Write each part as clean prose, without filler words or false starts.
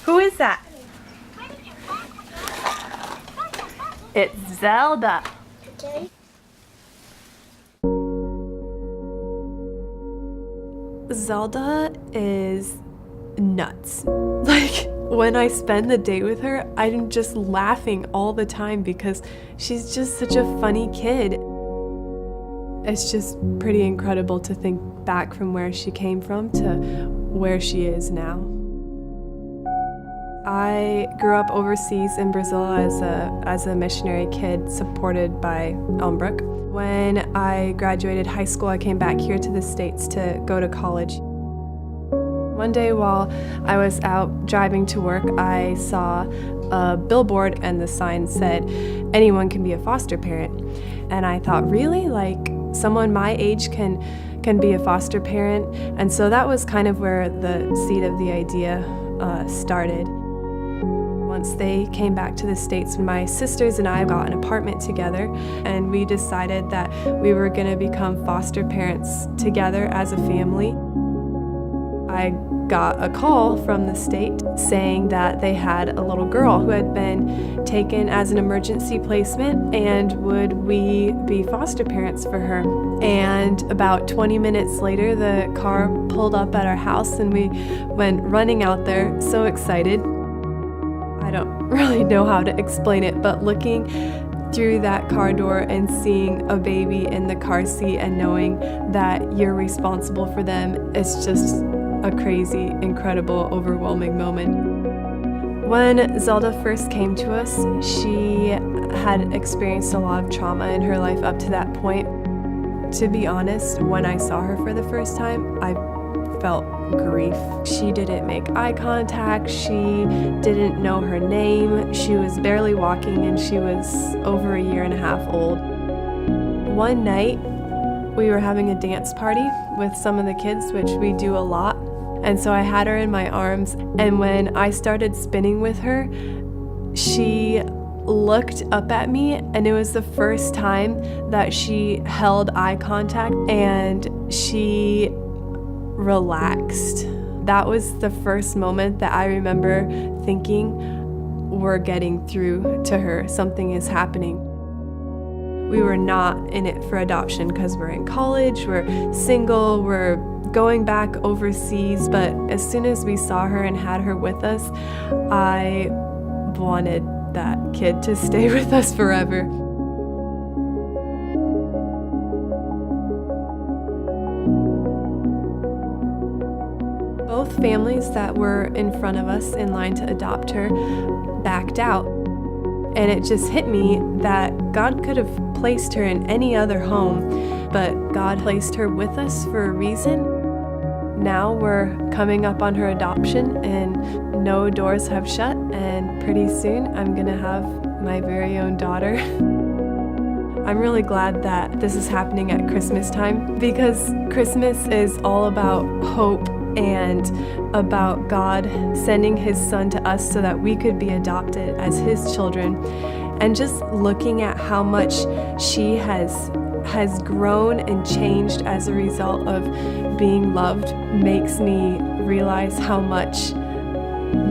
Who is that? It's Zelda. Okay. Zelda is nuts. Like, when I spend the day with her, I'm just laughing all the time because she's just such a funny kid. It's just pretty incredible to think back from where she came from to where she is now. I grew up overseas in Brazil as a missionary kid supported by Elmbrook. When I graduated high school, I came back here to the States to go to college. One day while I was out driving to work, I saw a billboard and the sign said, anyone can be a foster parent. And I thought, really? Like, someone my age can be a foster parent? And so that was kind of where the seed of the idea started. Once they came back to the States, my sisters and I got an apartment together, and we decided that we were going to become foster parents together as a family. I got a call from the state saying that they had a little girl who had been taken as an emergency placement, and would we be foster parents for her. And about 20 minutes later, the car pulled up at our house and we went running out there, so excited. I don't really know how to explain it, but looking through that car door and seeing a baby in the car seat and knowing that you're responsible for them is just a crazy, incredible, overwhelming moment. When Zelda first came to us, she had experienced a lot of trauma in her life up to that point. To be honest, when I saw her for the first time, I felt grief. She didn't make eye contact, she didn't know her name, she was barely walking, and she was over a year and a half old. One night, we were having a dance party with some of the kids, which we do a lot, and so I had her in my arms, and when I started spinning with her, she looked up at me, and it was the first time that she held eye contact, and she relaxed. That was the first moment that I remember thinking, we're getting through to her, something is happening. We were not in it for adoption because we're in college, we're single, we're going back overseas, but as soon as we saw her and had her with us, I wanted that kid to stay with us forever. Both families that were in front of us in line to adopt her backed out. And it just hit me that God could have placed her in any other home, but God placed her with us for a reason. Now we're coming up on her adoption and no doors have shut, and pretty soon I'm gonna have my very own daughter. I'm really glad that this is happening at Christmas time, because Christmas is all about hope and about God sending His Son to us so that we could be adopted as His children. And just looking at how much she has grown and changed as a result of being loved makes me realize how much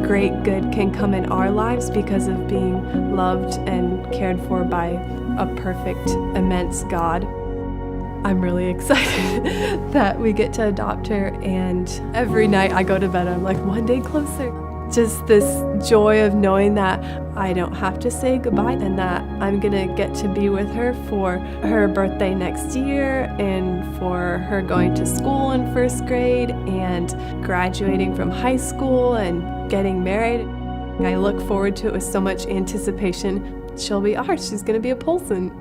great good can come in our lives because of being loved and cared for by a perfect, immense God. I'm really excited that we get to adopt her, and every night I go to bed, I'm like, one day closer. Just this joy of knowing that I don't have to say goodbye, and that I'm gonna get to be with her for her birthday next year, and for her going to school in first grade, and graduating from high school, and getting married. I look forward to it with so much anticipation. She'll be ours, she's gonna be a Polson.